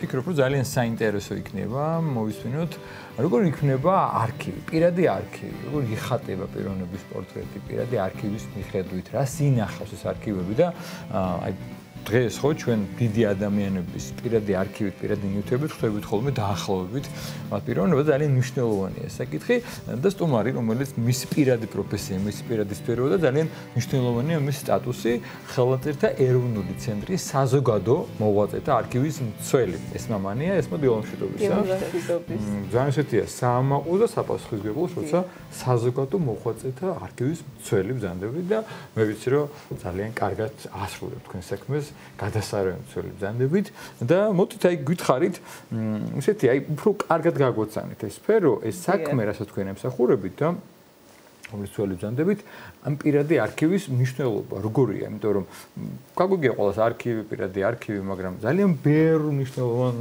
ფიქრობ, რომ ძალიან საინტერესო იქნება მოვისმინოთ, როგორ იქნება არქივი, პირადი არქივი, როგორ იხატება პიროვნების პორტრეტი, პირადი არქივის მიხედვით, რას ინახავს ეს არქივები და აი დღეს ხო ჩვენ დიდი ადამიანების პირადი არქივით, პირადი ნივთებით ხვდებით ხოლმე დაახლოებით მათ პიროვნება ძალიან მნიშვნელოვანია საკითხი და სტუმარი, რომელიც მისი პირადი პროფესია, მისი პირადი სფეროა და ძალიან მნიშვნელოვანია მის სტატუსი ხელნაწერთა ეროვნული ცენტრის საზოგადო მოღვაწეთა არქივის მცველი. ეს მამანია, ესმა დილამშვიდობისა. ძალიან ესეთია საამაყო და საპასუხისმგებლო, როცა საზოგადო მოღვაწეთა არქივის მცველი ბრძანდები და მე ვიცი რომ ძალიან კარგად ასრულებ თქვენ საქმეს გადასარევი მცველი ბრძანდებით და მოდით აი გითხარით ისეთი აი უფრო კარგად გაგვოცანით ეს სფერო, ეს საქმე, რასაც თქვენ ემსახურებით და რომლის მცველი ბრძანდებით ამ პირადი არქივის მნიშვნელობა როგორია, იმიტომ რომ გაგვიგია ყოველას არქივი, პირადი არქივი, მაგრამ ძალიან ბევრ მნიშვნელოვან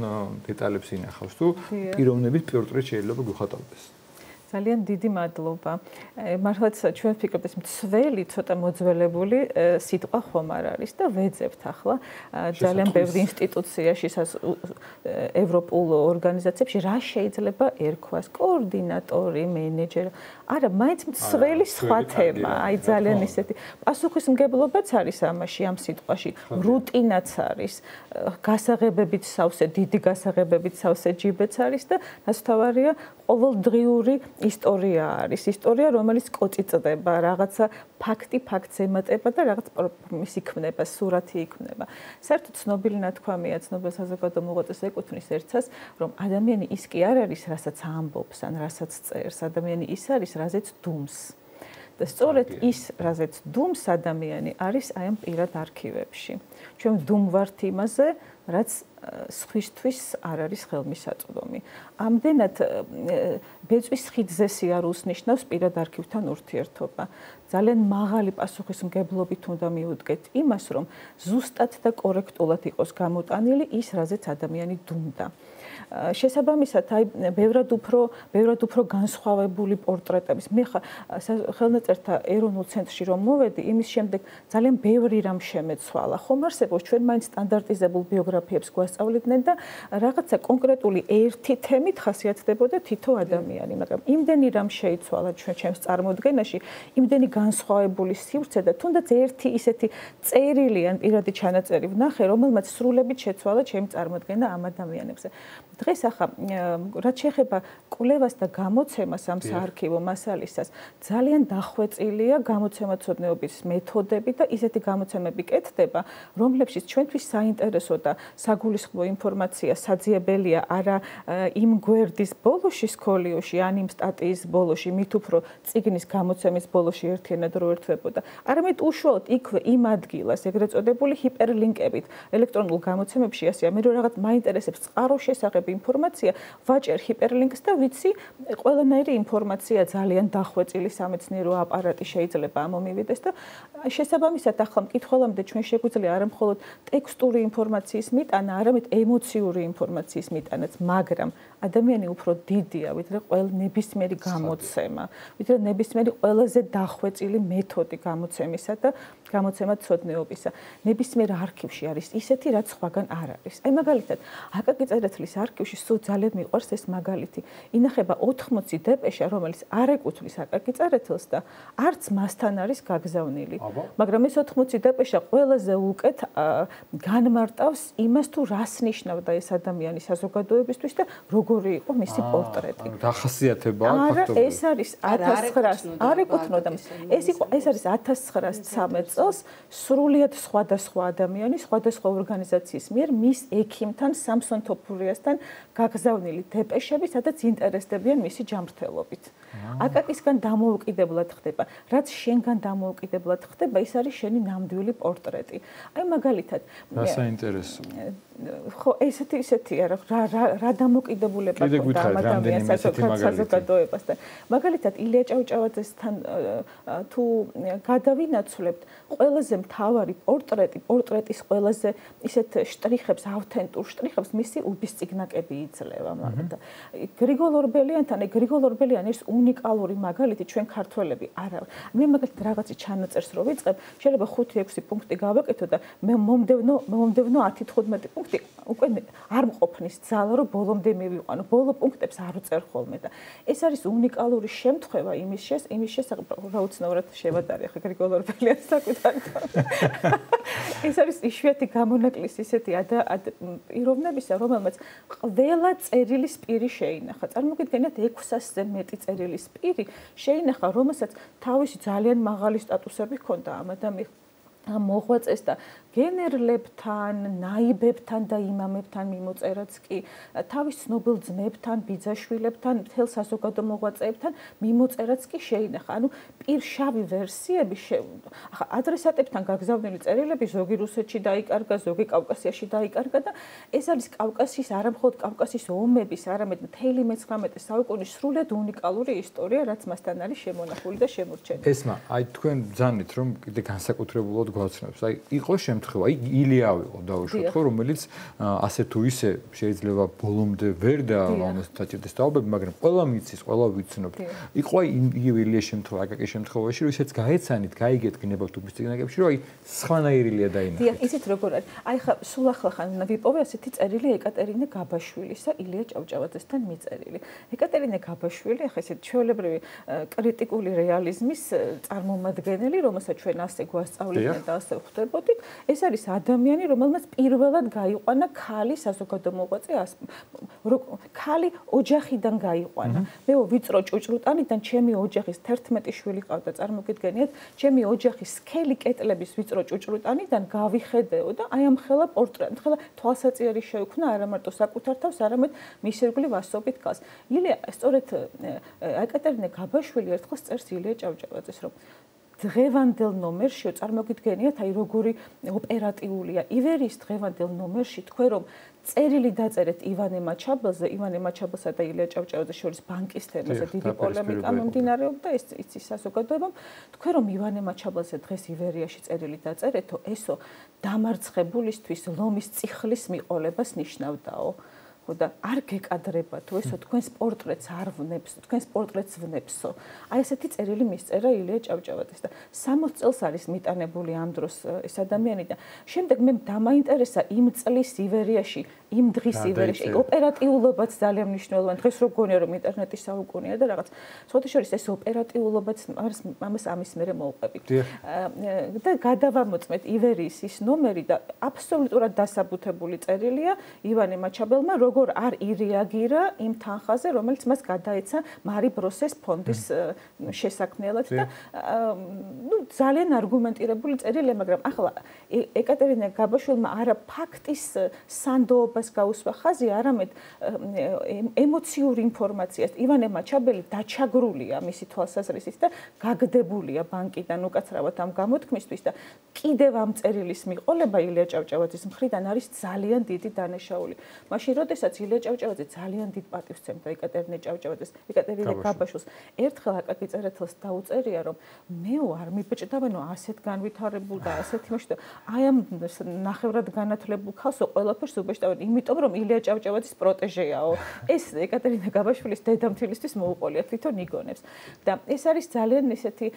დეტალებს ინახავს თუ პიროვნების პორტრეტი შეიძლება გვიხატავდეს. ძალიან დიდი მადლობა. მართლაც ჩვენ ვფიქრობთ ეს მცველი ცოტა მოძველებული სიტყვა ხომ არ არის და ვეძებთ ახლა ძალიან ბევრ ინსტიტუციაში, ევროპულ ორგანიზაციებში რა შეიძლება ერქვას კოორდინატორი, მენეჯერი. არა, მაინც მცველი სხვა თემა. აი ძალიან ისეთი პასუხისმგებლობაც არის ამაში ამ სიტყვაში, რუტინაც არის, გასაღებებით სავსე, დიდი გასაღებებით სავსე ჯიბეც არის და ნაცვლადია ყოველდღიური ისტორია არის. ისტორია, რომელიც კოწიწდება, რაღაცა ფაქტი ფაქტს ემატება და რაღაც პრომისი იქნება, სურათი იქნება. საერთოდ ცნობილი ნათქვამია, ცნობილ საზოგადო მოღვაწეს ეკუთვნის ერთსას, რომ ადამიანი ის კი არ არის, რასაც ამბობს, ან რასაც წერს, ადამიანი ის არის, რაზეც დუმს. და სწორედ ის, რაზეც დუმს ადამიანი არის აი ამ პირად არქივებში. ჩვენ ვდუმვართ იმაზე, რაც სხვისთვის არ არის ხელმისაწვდომი. ამდენად ბეწვის ხიდზე სიარულს ნიშნავს პირად არქივთან ურთიერთობა. ძალიან მაღალი პასუხისმგებლობით უნდა მიუდგეთ იმას, რომ ზუსტად და კორექტულად იყოს გამოტანილი ის, რაზეც ადამიანი დუმდა. შესაბამისად, აი ბევრად უფრო განსხვავებული პორტრეტების. მე ხელნაწერთა ეროვნულ ცენტრში რომ მოვედი, იმის შემდეგ ძალიან ბევრი რამ შემეცვალა. ხომ არსებობს ჩვენ მაინც სტანდარტიზებულ ბიოგრაფიებს გვასწავლიდნენ და რაღაცა კონკრეტული ერთი თემით ხასიათდებოდა თითო ადამიანი, მაგრამ იმდენი რამ შეიცვალა ჩვენს წარმოდგენაში, იმდენი განსხვავებული სივრცე და თუნდაც ერთი ისეთი წერილი ან პირადი ჩანაწერი ვნახე, რომელმაც სრულებით შეცვალა ჩემი წარმოდგენა ამ ადამიანებზე. დღეს ახლა რაც შეეხება კვლევას და გამოცემას ამ საარქივო მასალისას, ძალიან დახვეწილია გამოცემაცოდნეობის მეთოდები და ისეთი გამოცემები კეთდება, რომლებშიც ჩვენთვის საინტერესო და საგულისხმო ინფორმაცია საძიებელია არა იმ გვერდის ბოლოში სქოლიოში, ან იმ სტატიის ბოლოში, მით უფრო წიგნის გამოცემის ბოლოში ერთიანად რო ერთვებოდა, არამედ უშუალოდ იქვე იმ ადგილას, ეგრეთ წოდებული ჰიპერლინკებით, ელექტრონულ გამოცემებში ასეა, მე რო რაღაც მაინტერესებს წყარო შესახებ ინფორმაცია, ვაჭერ ჰიპერლინკს და ვიცი, ყველანაირი ინფორმაცია ძალიან დახვეწილი სამეცნიერო აპარატი შეიძლება ამომივიდეს და შესაბამისად ახლა მკითხველამდე ჩვენ შეგვიძლია არა მხოლოდ ტექსტური ინფორმაციის მიტანა, არამედ ემოციური ინფორმაციის მიტანაც, მაგრამ ადამიანი უფრო დიდია, ვიდრე ნებისმიერი გამოცემა, ვიდრე ნებისმიერი ყველაზე დახვეწილი მეთოდი გამოცემისა და გამოცემაცოდნეობისა. ნებისმიერ არქივში არის ისეთი, რაც სხვაგან არ არის. აი მაგალითად, აკაკი წერეთლის არქივში სულ ძალიან მიყვარს ეს მაგალითი. ინახება 80 დეპეშა, რომელიც არ ეკუთვნის აკაკი წერეთელს და არც მასთან არის გაგზავნილი. მაგრამ ეს 80 დეპეშა ყველაზე უკეთ განმარტავს იმას, თუ რას ნიშნავდა ეს ადამიანი საზოგადოებისთვის და როგორი იყო მისი პორტრეტი. დახასიათება არა, ეს არის 1900 არ ეკუთვნოდა. ეს არის 1913 წელს სრულიად სხვადასხვა ადამიანი, სხვადასხვა ორგანიზაციის მიერ მის ექიმთან სამსონ თოფურიასთან გაგზავნილი დეპეშები, სადაც ინტერესდებიან მისი ჯანმრთელობით. აკაკისგან დამოუკიდებლად ხდება, რაც შენგან დამოუკიდებლად ხდება, ის არის შენი ნამდვილი პორტრეტი. აი მაგალითად, რა საინტერესო. ხო, ისეთია რა დამოკიდებულება ქონდა ამ ადამიანს საზოგადოებასთან. მაგალითად, ილია ჭავჭავაძესთან თუ გადავინაცვლებთ, ყველაზე მთავარი პორტრეტის ყველაზე ისეთ შტრიხებს, ავთენტურ შტრიხებს მისი უბის წიგნაკები იძლევა. გრიგოლ ორბელიანთან, გრიგოლ ორბელიანი ის უნიკალური მაგალითი ჩვენ ქართველები არა. მე მაგალითად რაღაცი ჩანაწერს რო ვიწყებ, შეიძლება 5-6 პუნქტი გავაკეთო და მე მომდევნო 10-15 პუნქტი უკვე არ მყოფნის ძალა რომ ბოლომდე მივიყვანო. ბოლო პუნქტებს არ უწერ ხოლმე და ეს არის უნიკალური შემთხვევა იმის შესახებ, რა უცნაურად შევადარე ხა გრიგოლ ორბელიანს საკუთარით. ეს არის იშვიათი გამონაკლისი ისეთი პიროვნებისა, რომელმაც ყველა წერილის პირი შეინახა. წარმოგიდგენთ 600-ზე მეტი წერილის პირი შეინახა, რომელსაც თავისი ძალიან მაღალი სტატუსები ჰქონდა ამ მოღვაწეს და გენერლებთან, ნაიბებთან და იმამებთან მიმოწერაც კი თავის ცნობილ ძმებთან, ბიძაშვილებთან, მთელ საზოგადო მოღვაწეებთან მიმოწერაც კი შეინახა. ანუ პირშავი ვერსიები ახლა ადრესატებთან გაგზავნილი წერილები ზოგი რუსეთში დაიკარგა, ზოგი კავკასიაში დაიკარგა და ეს არის კავკასიის არა მხოლოდ კავკასიის ომების, არამედ მთელი მე-19 საუკუნის სრულად უნიკალური ისტორია, რაც მასთან არის შემონახული და შემორჩენილი. ესმა, აი თქვენ ბრძანით რომ კიდე განსაკუთრებულად გვაცნობს. აი იყო შემთხვევა, ილია ვიყო დაუშვათ ხო, რომელიც ასე თუ ისე შეიძლება ბოლომდე ვერ დაჭირდეს დაობები, მაგრამ ყველა მიცის, ყველა ვიცნობთ. იყო აი იგივე ილია შემთხვევა, აკაკის შემთხვევაში, რომ ისეც გაეცანით, გაიგეთ გნებავთ უბის წიგნაკებში, რომ აი სხვანაირია დაინახეთ. დიახ, ისეთ როგორ არის. აი ხა სულ ახლა ვიპოვე ასეთი წერილი ეკატერინე გაბაშვილისა, ილია ჭავჭავაძესთან მიწერილი. ეკატერინე გაბაშვილი ახლა ესეთ ჩვეულებრივი კრიტიკული რეალიზმის წარმომადგენელი, რომელსაც ჩვენ ასე გვასწავლეთ და ასე ხვდებოდით, ეს არის ადამიანი, რომელმაც პირველად გაიყვანა ქალი საზოგადო მოღვაწე, ქალი ოჯახიდან გაიყვანა. მე ვიწრო ჭუჭრუტანიდან ჩემი ოჯახის 11 შვილი ყავდა, წარმოგიდგენიათ, ჩემი ოჯახის სქელი კეტლების ვიწრო ჭუჭრუტანიდან გავიხედეო და აი ამ ხელა პორტრეტი, ხელა თვალსაწიერი შეუქმნა არა მარტო საკუთარ თავს, არამედ მის ირგვლივ ასობით ქალს. ილია, სწორედ ეკატერინე გაბაშვილი ერთხელ წერს ილია ჭავჭავაძეს, რომ დღევანდელ ნომერში წარმოგიდგენიათ, აი როგორი ოპერატიულია. ივერიის დღევანდელ ნომერში თქვენ რომ წერილი დაწერეთ ივანე მაჩაბელსა და ილია ჭავჭავაძეს შორის ბანკის თემაზე დიდი პოლემიკა მომდინარეობდა, ეს იცის საზოგადოებამ. თქვენ რომ ივანე მაჩაბელსა დღეს ივერიაში წერილი დაწერეთო, ესო დამარცხებულისთვის ლომის წიხლის მიყოლებას ნიშნავდაო. ხო და არ გეკადრებათო ესო თქვენს პორტრეტს არ ვნებსო, თქვენს პორტრეტს ვნებსო. აი ესეთი წერილი მისწერა ილია ჭავჭავაძეს და 60 წელს არის მიტანებული ამ დროს ეს ადამიანი და შემდეგ მე დამაინტერესა იმ წლის ივერიაში, იმ დღის ივერიაში, ოპერატიულობაც ძალიან მნიშვნელოვანი. დღეს რო გონია რომ ინტერნეტის საუკუნეა და რაღაც. სხვათა შორის ეს ოპერატიულობაც ამას ამის მერე მოვყვები. და გადავამოწმეთ ივერიის ის ნომერი და აბსოლუტურად დასაბუთებული წერილია ივანე მაჩაბელმა როგორ არ ირეაგირა იმ თანხაზე, რომელიც მას გადაეცა მარი ბროსეს ფონდის შესაქმნელად და ძალიან არგუმენტირებული წერილია, მაგრამ ახლა ეკატერინე გაბაშვილმა არა ფაქტის სანდოობას გაუსვა ხაზი, არამედ ემოციური ინფორმაციას. ივანე მაჩაბელი დაჩაგრულია მისი თვალსაზრისით და გაგდებულია ბანკიდან უკაცრავად ამ გამოთქმისთვის და კიდევ ამ წერილის მიყოლება ილია ჭავჭავაძის მხრიდან არის ძალიან დიდი დანაშაული. მაშინ როდესაც ილია ჭავჭავაძე ძალიან დიდ პატივს სცემდა ეკატერინე ჭავჭავაძეს, ეკატერინე გაბაშვილს, ერთხელ აკაკი წერეთელს დაუწერია, რომ მეო არ მიბჭდავენო ასეთ განვითარებულ და ასეთ იმაში და აი ამ ნახევრად განათლებულ ქალსო ყველაფერს უბეჭდავენ, იმიტომ რომ ილია ჭავჭავაძის პროტეჟეაო. ეს ეკატერინე გაბაშვილის დედამთილისთვის მოუყოლია თვითონ იგონებს. და ეს არის ძალიან ისეთი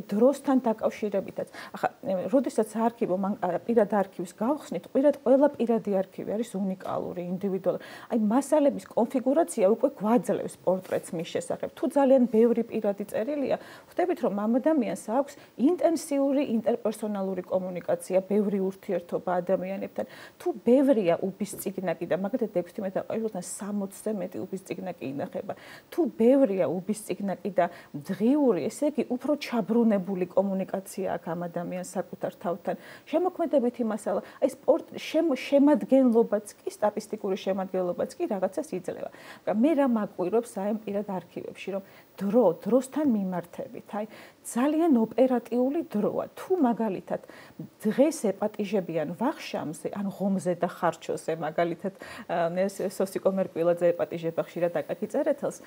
დროსთან დაკავშირებითაც. ახლა, როდესაც არქივო მან პირად არქივს გავხსნით, ყველა პირადი არქივი არის უნიკალური, ინდივიდუალური. აი მასალების კონფიგურაცია უკვე გვაძლევს პორტრეტს მის შესახებ. თუ ძალიან ბევრი პირადი წერილია, ხვდებით რომ ამ ადამიანს აქვს ინტენსიური ინტერპერსონალური კომუნიკაცია, ბევრი ურთიერთობა ადამიანებთან. თუ ბევრია უბის წიგნაკი და მაგალითად 16 დაყოლილთან 60-ზე მეტი უბის წიგნაკი ინახება. თუ ბევრია უბის წიგნაკი და დღიური, ესე იგი უფრო ჩაბრუნებული კომუნიკაცია აქვს ამ ადამიანს საკუთარ თავთან. შემოქმედებითი მასალა, აი შემადგენლობაც კი, სტატისტიკური შემადგენლობაც კი რაღაცას იძლევა. მე რა მაკვირვებს აი ამ პირად არქივებში, რომ დროსთან მიმართებით, აი ძალიან ოპერატიული დროა. თუ მაგალითად დღეს ეპატიჟებიან ვახშამზე, ან ღომზე და ხარჩოზე, მაგალითად მაგალითად სოსიკო მერკვილაძე ეპატიჟება ხშირად აკაკი წერეთელს.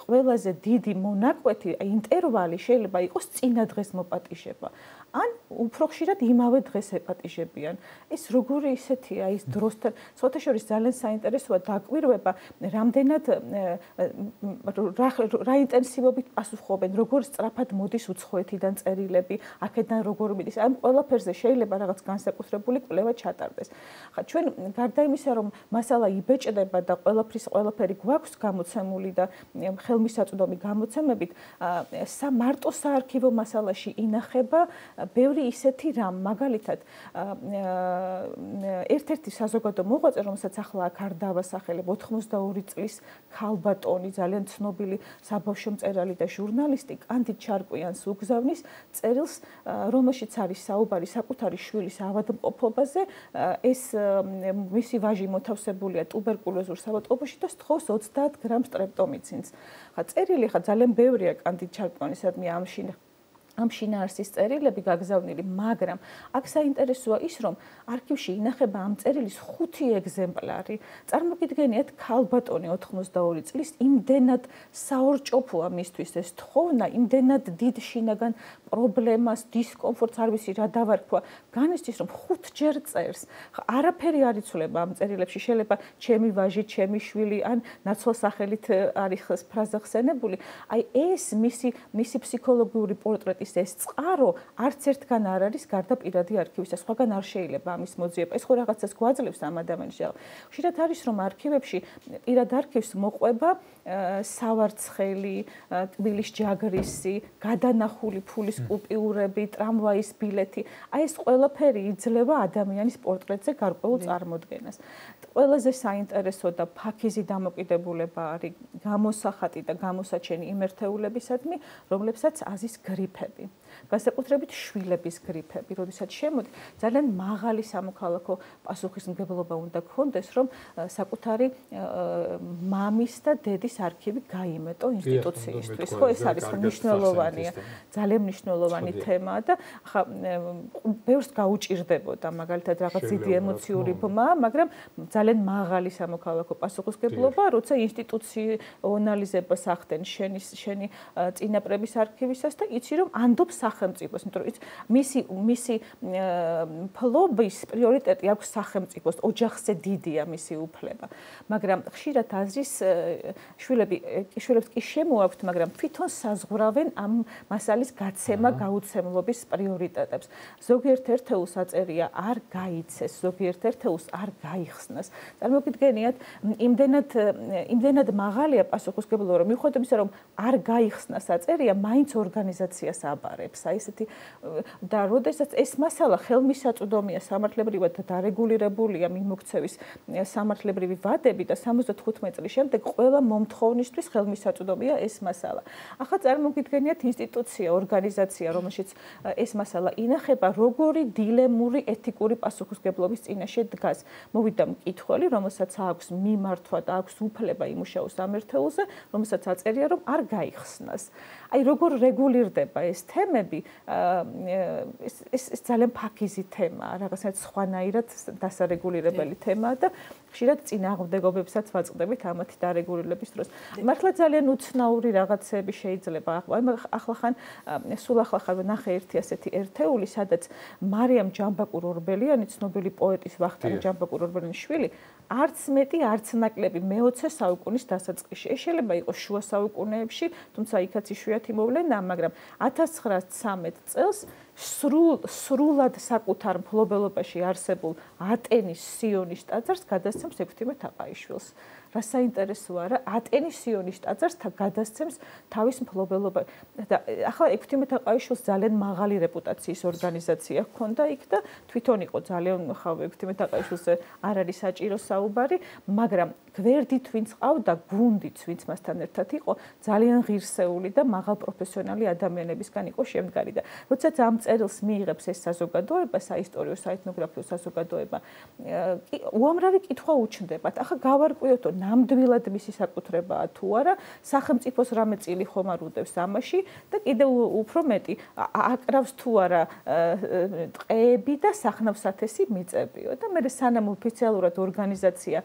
ყველაზე დიდი მონაკვეთი, ინტერვალი შეიძლება იყოს წინა დღეს მოპატიჟება. ან უფრო ხშირად იმავე დღეს ეპატიჟებიან. ეს როგორი ისეთია ის დროსთან, სხვათა შორის ძალიან საინტერესოა დაკვირვება, რამდენად რა ინტენსივობით პასუხობენ, როგორ სწრაფად მოდის უცხოეთიდან წერილები, აქედან როგორ მიდის. ამ ყველაფერზე შეიძლება რაღაც განსაკუთრებული კვლევა ჩატარდეს. ხა ჩვენ გარდა იმისა, რომ მასალა იბეჭდება და ყველაფერი გვაქვს გამოცემული და ხელმისაწვდომი გამოცემებით, მარტო საარქივო მასალაში ინახება ბევრი ისეთი რამ, მაგალითად, ერთ-ერთი საზოგადო მოღვაწე, რომელსაც ახლა აქ არ დავასახელებ, 82 წლის ქალბატონი, ძალიან ცნობილი საბავშვო მწერალი და ჟურნალისტი, კანდიდ ჩარკვიანს უგზავნის წერილს, რომელშიც არის საუბარი საკუთარი შვილის ავადმყოფობაზე. ეს მისი ვაჟი მოთავსებულია ტუბერკულოზურ საავადმყოფოში და სთხოვს 30 გრამ სტრეპტომიცინს. ხა წერილი ხა ძალიან ბევრია კანდიდ ჩარკვიანისადმი ამ შინაარსის წერილები გაგზავნილი, მაგრამ აქ საინტერესოა ის, რომ არქივში ინახება ამ წერილის 5 ეგზემპლარი. წარმოგიდგენიათ, ქალბატონი 82 წლის იმდენად საორჭოფოა მისთვის ეს თხოვნა, იმდენად დიდ შინაგან პრობლემას, დისკომფორტს, არ ვიცი რა დავარქვა, განიცდის, რომ 5 ჯერ წერს. არაფერი არ იცვლება ამ წერილებში, შეიძლება ჩემი ვაჟი, ჩემი შვილი ან ნაცვალ სახელით არის ფრაზა ხსენებული. აი ეს მისი ფსიქოლოგიური პორტრეტი ეს წყარო არც ერთგან არ არის გარდა პირადი არქივისა, სხვაგან არ შეიძლება ამის მოძიება. ეს ხო რაღაცას გვაძლევს ამ ადამიანს. ხშირად არის, რომ არქივებში პირად არქივს მოყვება სავარცხელი, თბილის ჯაგრისი, გადანახული ფულის კუპიურები, ტრამვაის ბილეთი. აი ეს ყველაფერი იძლევა ადამიანის პორტრეტზე გარკვეულ წარმოდგენას. ყველაზე საინტერესო და ფაქიზი დამოკიდებულება არის გამოსახატი და გამოსაჩენი იმ ერთეულებისადმი, რომლებსაც აზის გრიფები. განსაკუთრებით შვილების გრიფები, როდესაც შემოდი, ძალიან მაღალი სამოქალაქო პასუხისმგებლობა უნდა გქონდეს, რომ საკუთარი მამის და დედის არქივი გაიმეტო ინსტიტუციისთვის. ხო, ეს არის მნიშვნელოვანია, ძალიან მნიშვნელოვანი თემაა და ხა ბევრს გაუჭირდებოდა, მაგალითად რაღაც დიდი ემოციური ბმა, მაგრამ ძალიან მაღალი სამოქალაქო პასუხისმგებლობა, როცა ინსტიტუციონალიზებას ახდენ შენი წინაპრების არქივისას და იცი რომ ანდობს სახელმწიფოს, იმიტომ რომ მისი ფლობის პრიორიტეტი აქვს სახელმწიფოს, ოჯახზე დიდია მისი უფლება. მაგრამ ხშირად აზრის შვილებს კი შემოაქვთ, მაგრამ თვითონ საზღვრავენ ამ მასალის გაცემა გაუცემლობის პრიორიტეტებს. ზოგიერთ ერთეულს აწერია არ გაიცეს, ზოგიერთ ერთეულს არ გაიხსნას. წარმოგიდგენიათ, იმდენად მაღალია პასუხისმგებლობა, რომ მიუხედავად იმისა, რომ არ გაიხსნას აწერია, მაინც ორგანიზაციას აბარებს. აი ესეთი და როდესაც ეს მასალა ხელმისაწვდომია სამართლებრივად დარეგულირებულია მიმოქცევის სამართლებრივი ვადები და 75 წლის შემდეგ ყველა მომთხოვნისთვის ხელმისაწვდომია ეს მასალა. ახლა წარმოგიდგენიათ ინსტიტუცია, ორგანიზაცია, რომელშიც ეს მასალა ინახება, როგორი დილემური ეთიკური პასუხისმგებლობის წინაშე დგას. მოვიდა მკითხველი, რომელსაც აქვს მიმართვა და აქვს უფლება იმუშაოს ამ ერთეულზე, რომელსაც აწერია, რომ არ გაიხსნას. აი როგორ რეგულირდება ეს თემები, ეს ძალიან ფაქიზი თემაა, რაღაცნაირად სხვანაირად დასარეგულირებელი თემაა და ხშირად წინააღმდეგობებსაც ვაწყდებით ამათი დარეგულირების დროს. მართლა ძალიან უცნაური რაღაცები შეიძლება. ახლა სულ ახლა ნახე ერთი ასეთი ერთეული, სადაც მარიამ ჯამბაკურ-ორბელიანი, ცნობილი პოეტის ვახტანგ ჯამბაკურ-ორბელიანის შვილი, არც მეტი, არც ნაკლები მე-20 საუკუნის დასაწყისში. ეს შეიძლება იყოს შუა საუკუნეებში, თუმცა იქაც იშვიათი მოვლენა, მაგრამ 1913 წელს სრულად საკუთარ მფლობელობაში არსებულ ატენის სიონის ტაძარს გადასცემს ექვთიმე თაყაიშვილს. რა საინტერესოა რა, ატენის სიონის ტაძარს გადასცემს თავის მფლობელობა. და ახლა ექვთიმე თაყაიშვილს ძალიან მაღალი რეპუტაციის ორგანიზაცია ჰქონდა იქ და თვითონ იყო ძალიან ხავ ექვთიმე თაყაიშვილზე არ არის საჭირო საუბარი, მაგრამ გვერდით ვინც ყავდა, გუნდით ვინც მასთან ერთად იყო, ძალიან ღირსეული და მაღალ პროფესიონალი ადამიანებისგან იყო შემდგარი და როდესაც ამ წერილს მიიღებს ეს საზოგადოება, საისტორიო საეთნოგრაფიო საზოგადოება, უამრავი კითხვა უჩნდებათ. ახლა გავარკვიოთ, რომ ნამდვილად მისი საკუთრებაა თუ არა, სახელმწიფოს რამე წილი ხომ არ უდევს ამაში და კიდევ უფრო მეტი აკრავს თუ არა ტყეები და სახნავსათესი მიწებიო და მე სანამ ოფიციალურად ორგანიზაცია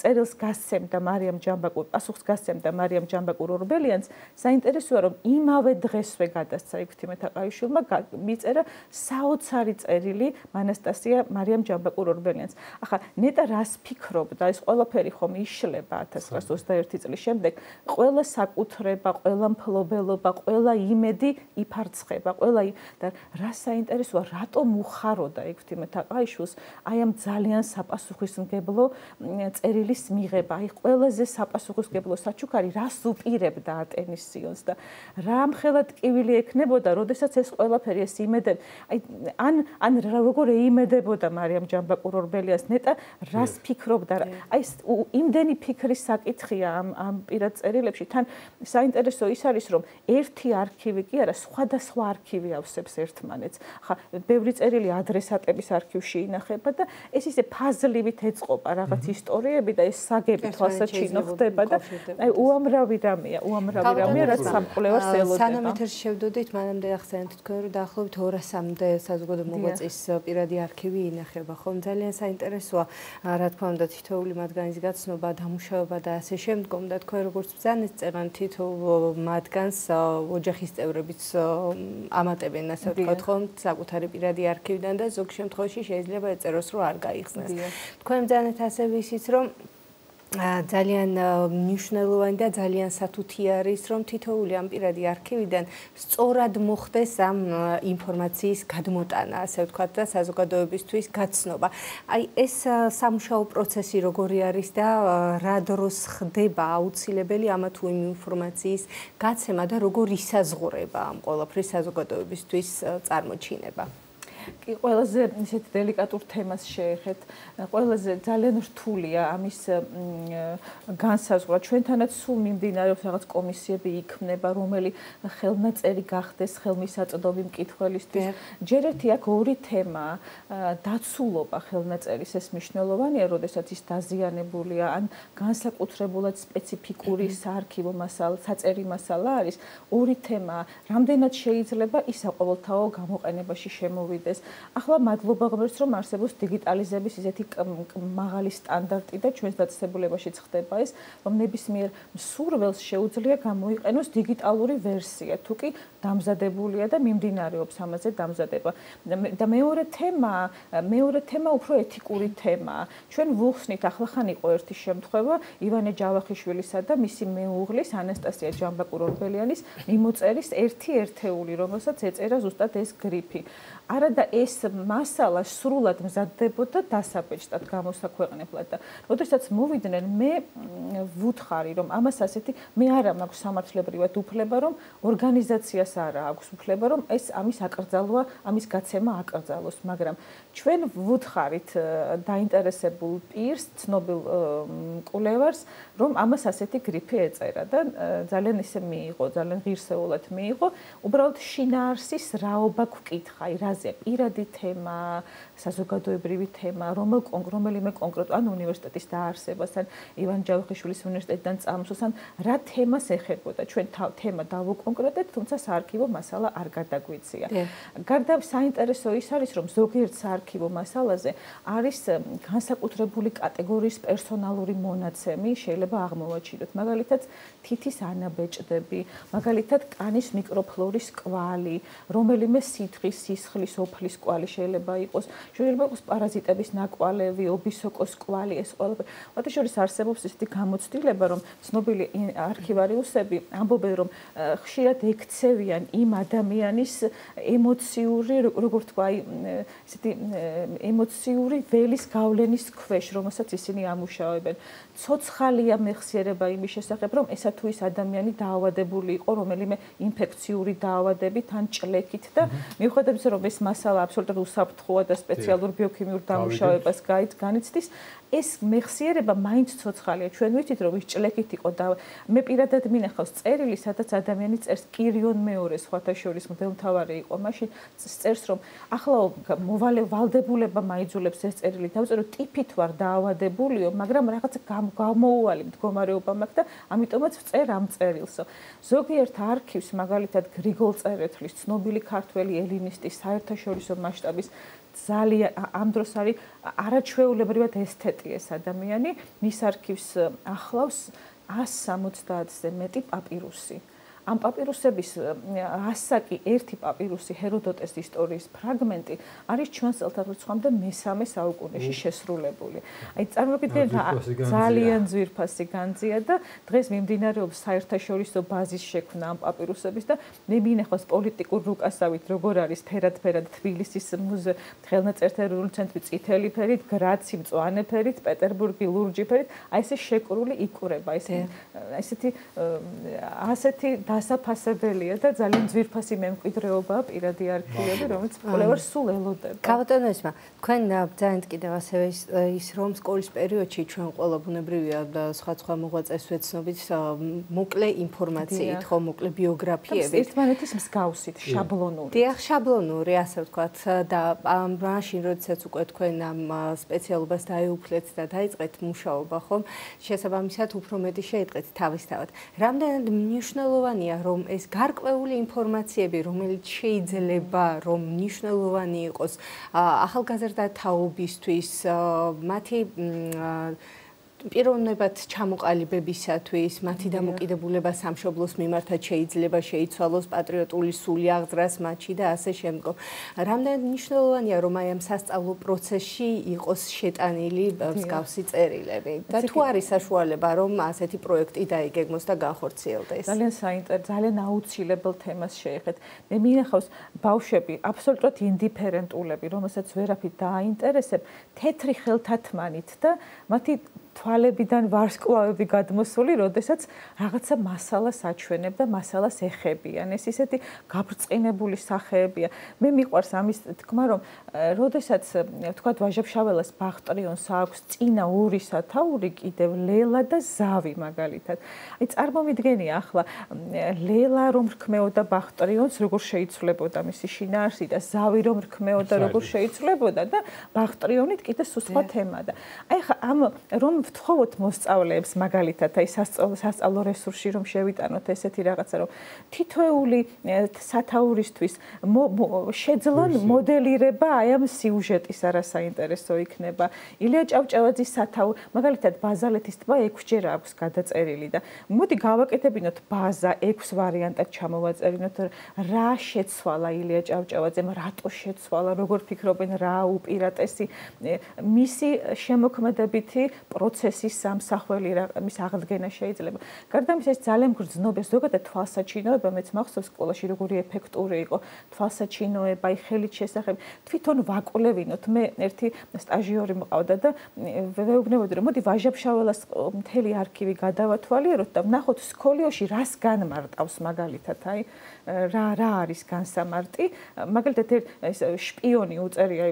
წერილს გასცემდა მარიამ ჯამბაკურ, პასუხს გასცემდა მარიამ ჯამბაკურ ორბელიანს, საინტერესოა რომ იმავე დღესვე გადასცა იქვთიმე თაყაიშვილმა მიწერა საოცარი წერილი ანასტასია მარიამ ჯამბაკურ ორბელიანს. ახლა ნეტა რას ფიქრობდა, ეს ყველაფერი ხომ იშლება 1921 წლის შემდეგ, ყველა საკუთრება, ყველა მფლობელობა, ყველა იმედი იფარცხება, ყველა და რა საინტერესოა, რატომ უხაროდა იქვთიმე თაყაიშვილს აი ამ ძალიან საპასუხისმგებლო წერილის მიღება, აი ყველაზე საპასუხისმგებლო საჩუქარი რას უპირებდა ატენის სიონს და რა მხელად ტკივილი ექნებოდა, როდესაც ეს ყველაფერი ეს იმედები, ან როგორ ეიმედებოდა მარიამ ჯამბაკურ ორბელიანს, ნეტა რას ფიქრობდა, აი იმდენი ფიქრის საკითხია ამ პირად წერილებში, თან საინტერესო ის არის, რომ ერთი არქივი კი არა, სხვადასხვა არქივი ავსებს ერთმანეთს. ხა ბევრი წერილი ადრესატების არქივში ინახება და ეს ისე ფაზლივით ეწყობა რაღაც ისტორიები და ეს საგები თვალსაჩინო ხდება და აი უამრავი რამეა, რაც სამკვლევარს ელოდება. სანამ ეთერში შევდოდით, მანამდე ახსენეთ თქვენ, რომ დაახლოებით 200-მდე საზოგადო მოღვაწის პირადი არქივი ინახება, ხომ ძალიან საინტერესოა, რა თქმა უნდა, თითოეული მათგანის გაცნობა, დამუშავება და ასე შემდგომ და თქვენ როგორც ბრძანეთ წერან თითოეულ მათგანს ოჯახის წევრებიც ამატებენ, ასე ვთქვათ, ხომ საკუთარი პირადი არქივიდან და ზოგ შემთხვევაში შეიძლება ეწეროს, რომ არ გაიხსნას. თქვენ ბრძანეთ ასევე ისიც, რომ ძალიან მნიშვნელოვანი და ძალიან სათუთი არის, რომ თითოეული ამ პირადი არქივიდან სწორად მოხდეს ამ ინფორმაციის გადმოტანა, ასე ვთქვათ, და საზოგადოებისთვის გაცნობა. აი ეს სამუშაო პროცესი როგორი არის და რა დროს ხდება აუცილებელი ამა თუ იმ ინფორმაციის გაცემა და როგორ ისაზღვრება ამ ყველაფრის საზოგადოებისთვის წარმოჩინება. კი ყველაზე ისეთ დელიკატურ თემას შეეხეთ. ყველაზე ძალიან რთულია ამის განსაზღვრა. ჩვენთანაც სულ მიმდინარეობს რაღაც კომისიები იქმნება, რომელი ხელნაწერი გახდეს ხელმისაწვდომი მკითხველისთვის. ჯერ ერთი აქ ორი თემაა. დაცულობა ხელნაწერის ეს მნიშვნელოვანია, როდესაც ის დაზიანებულია, ან განსაკუთრებულად სპეციფიკური საარქივო მასალა, საწერი მასალა არის. ორი თემაა. რამდენად შეიძლება ის საყოველთაო გამოყენებაში შემოვიდეს. ახლა მადლობა ღმერთს, რომ არსებობს დიგიტალიზების ისეთი მაღალი სტანდარტი და ჩვენს დაწესებულებაშიც ხდება ეს, რომ ნებისმიერ მსურველს შეუძლია გამოიყენოს დიგიტალური ვერსია, თუ კი დამზადებულია და მიმდინარეობს ამაზე დამზადება. და მეორე თემა უფრო ეთიკური თემაა. ჩვენ ვუხსნით, ახლახან იყო ერთი შემთხვევა ივანე ჯავახიშვილისა და მისი მეუღლის ანასტასია ჯამბაკურ ორბელიანის მიმოწერის ერთი ერთეული, რომელსაც ეწერა ზუსტად ეს გრიფი. არა და ეს მასალა სრულად მზადდებოდა დასაბეჭდად გამოსაქვეყნებლად და როდესაც მოვიდნენ მე ვუთხარი რომ ამას ასეთი მე არა მაქვს სამართლებრივად უფლება რომ ორგანიზაციას არა აქვს უფლება რომ ეს ამის აკრძალვა ამის გაცემა აკრძალოს მაგრამ ჩვენ ვუთხარით დაინტერესებულ პირს ცნობილ მკვლევარს რომ ამას ასეთი გრიფი ეწერა და ძალიან ისე მიიღო ძალიან ღირსეულად მიიღო უბრალოდ შინაარსის რაობა გვკითხა აი რაზე პირადი თემა საზოგადოებრივი თემა რომელიმე კონკრეტულ ან უნივერსიტეტის დაარსებას ან ივან ჯავახიშვილის უნივერსიტეტიდან წამოსვლას ან რა თემას ეხებოდა ჩვენ თემა დავუკონკრეტეთ თუმცა საარქივო მასალა არ გადაგვიცია გარდა საინტერესო ის არის რომ ზოგიერთ საარქივო მასალაზე არის განსაკუთრებული კატეგორიის პერსონალური მონაცემი შეიძლება აღმოვაჩინოთ მაგალითად თითის ანაბეჭდები მაგალითად კანის მიკროფლორის კვალი რომელიმე სითხის სისხლის ოფლის კვალი შეიძლება იყოს პარაზიტების ნაკვალევი ობისოკოს კვალი ეს ყველაფერი მათაშორის არსებობს ისეთი გამოცდილება რომ ცნობილი არქივარიუსები ამბობენ რომ ხშირად ექცევიან იმ ადამიანის ემოციური როგორ თქვა ისეთი ემოციური ველის გავლენის ქვეშ რომელსაც ისინი ამუშავებენ ცოცხალია მეხსიერება იმის შესახებ რომ ესა თუ ის ადამიანი დაავადებული იყო რომელიმე ინფექციური დაავადებით ან ჭლექით და მიუხედავად იმისა რომ ეს ეს მასალა აბსოლუტურად უსაფრთხოა და სპეციალურ ბიოქიმიურ დამუშავებას განიცდის. ეს მეხსიერება მაინც ცოცხალია. ჩვენ ვიცით, რომ ის ჭლექით იყო და მე პირადად მინახავს წერილი, სადაც ადამიანი წერს კირიონ მეორე სხვათა შორის მღვდელმთავარი იყო. მაშინ წერს, რომ ახლა ვალდებულება მაიძულებს ეს წერილი დავწერო, ტიფით ვარ დაავადებულიო, მაგრამ რაღაცა გამოუვალი მდგომარეობა მაქვს და ამიტომაც ვწერ ამ წერილსო. ზოგიერთ არქივს, მაგალითად გრიგოლ წერეთლის, ცნობილი ქართველი ელინისტი, საერთაშორისო მასშტაბის ძალიან ამ დროს არის არაჩვეულებრივად ესთეტი ეს ადამიანი, მის არქივს ახლავს 170-ზე მეტი პაპირუსი. ამ პაპირუსების ასაკი ერთი პაპირუსი ჰეროდოტეს ისტორიის ფრაგმენტი არის ჩვენს წელთაღრიცხვამდე მე-3 საუკუნეში შესრულებული. აი წარმოგიდგენთ ძალიან ძვირფასი განძია და დღეს მიმდინარეობს საერთაშორისო ბაზის შექმნა ამ პაპირუსების და მე მინახავს პოლიტიკურ რუკასავით როგორ არის ფერად თბილისის ხელნაწერთა ეროვნული ცენტრი წითელი ფერით, გრაცი მწვანე ფერით, პეტერბურგი ლურჯი ფერით, აი ესე შეკრული იკვრება, ესეთი დასაფასებელია და ძალიან ძვირფასი მემკვიდრეობაა პირადი არქივები, რომელიც კვლევარს სულ ელოდება. გავატონო ესმა, თქვენ ძალიან კიდევ ასევე ის რომ სკოლის პერიოდში ჩვენ ყველა ბუნებრივია და სხვა მოღვაწეს ვეცნობით მოკლე ინფორმაციით, ხო, მოკლე ბიოგრაფიებით. ერთმანეთის მსგავსით, შაბლონური. დიახ, შაბლონური, ასე ვთქვათ და მაშინ როდესაც უკვე თქვენ ამ სპეციალობას დაეუფლეთ და დაიწყეთ მუშაობა, ხო, შესაბამისად უფრო მეტი შეიტყეთ თავისთავად. რამდენად მნიშვნელოვანია რომ ეს გარკვეული ინფორმაციები, რომელიც შეიძლება რომ მნიშვნელოვანი იყოს ახალგაზრდა თაობისთვის, მათი პიროვნებად ჩამოყალიბებისათვის, მათი დამოკიდებულება სამშობლოს მიმართად შეიძლება შეიცვალოს, პატრიოტული სული აღძრას მათში და ასე შემდგომ. რამდენად მნიშვნელოვანია რომ აი ამ სასწავლო პროცესში იყოს შეტანილი მსგავსი წერილები და თუ არის საშუალება რომ ასეთი პროექტი დაიგეგმოს და განხორციელდეს. ძალიან აუცილებელ თემას შეეხეთ. მე მინახავს ბავშვები აბსოლუტურად ინდიფერენტულები, რომელსაც ვერაფრით დააინტერესებ, თეთრი ხელთათმანით და მათი თვალებიდან ვარსკვლავები გადმოსული, როდესაც რაღაცა მასალას აჩვენებ და მასალას ეხებიან. ეს ისეთი გაბრწყინებული სახეებია. მე მიყვარს ამის თქმა, რომ როდესაც ვთქვათ ვაჟა-ფშაველას ბახტრიონს აქვს წინა ორი სათაური კიდევ ლელა და ზავი მაგალითად. აი წარმომიდგენია ახლა ლელა რომ რქმეოდა ბახტრიონს, როგორ შეიცვლებოდა მისი შინაარსი და ზავი რომ რქმეოდა, როგორ შეიცვლებოდა და ბახტრიონით კიდე სხვა თემა და აი ხა ამ რომ ვთხოვოთ მოსწავლეებს მაგალითად აი სასწავლო რესურსში რომ შევიტანოთ ესეთი რაღაცა რომ თითოეული სათაურისთვის შეძლონ მოდელირება აი ამ სიუჟეტის არასაინტერესო იქნება. ილია ჭავჭავაძის სათაური მაგალითად ბაზალეთის ტბა 6-ჯერ აქვს გადაწერილი და მოდი გავაკეთებინოთ ბაზა 6 ვარიანტად ჩამოვაწერინოთ რა შეცვალა ილია ჭავჭავაძემ, რატო შეცვალა, როგორ ფიქრობენ რა უპირატესი მისი შემოქმედებითი პროცესის სამსახველი მის აღდგენა შეიძლება. გარდა ამისა ეს ძალიან გრძნობია ზოგადად თვალსაჩინოება, მეც მახსოვს სკოლაში როგორი ეფექტური იყო თვალსაჩინოება, აი ხელით შესახებ თვითონ ვაკვლევინოთ. მე ერთი სტაჟიორი მყავდა და ვეუბნებოდი რომ მოდი ვაჟა-ფშაველას მთელი არქივი გადავათვალიეროთ და ვნახოთ სკოლიოში რას განმარტავს მაგალითად აი რა არის განსამარტი. მაგალითად შპიონი უწერია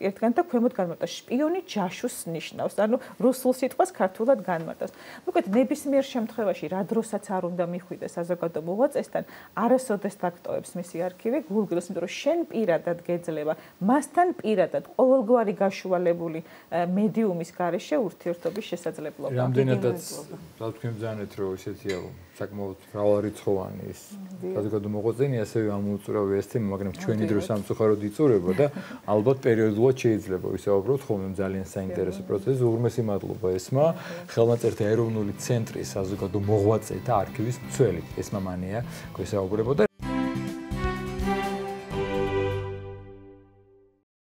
ერთგან და ქვემოთ განმარტავს შპიონი ჯაშუს ნიშნავს. ანუ რუსულ სიტყვას ქართულად განმარტავს. მოკლედ ნებისმიერ შემთხვევაში რა დროსაც არ უნდა მიხვიდეს საზოგადო მოღვაწესთან, არასოდეს დაქტოვებს მისი არქივი გულგრილს, იმიტომ რომ შენ პირადად გეძლება მასთან პირადად ყოველგვარი გაშუალებული მედიუმის გარეშე ურთიერთობის შესაძლებლობა. რამდენადაც რა თქვი ბრძანეთ რომ ისეთია საკმაოდ მრავალრიცხოვანი ის საზოგადო მოღვაწენი ასევე ამოუწურავი ეს თემა, მაგრამ ჩვენი დრო სამწუხაროდ იწურება და ალბათ პერიოდულად შეიძლება ვისაუბროთ ხოლმე ძალიან საინტერესო პროცესი. უღრმესი მადლობა ესმა, ხელნაწერთა ეროვნული ცენტრის საზოგადო მოღვაწეთა არქივის მცველი ესმა მანია გვესაუბრებოდა.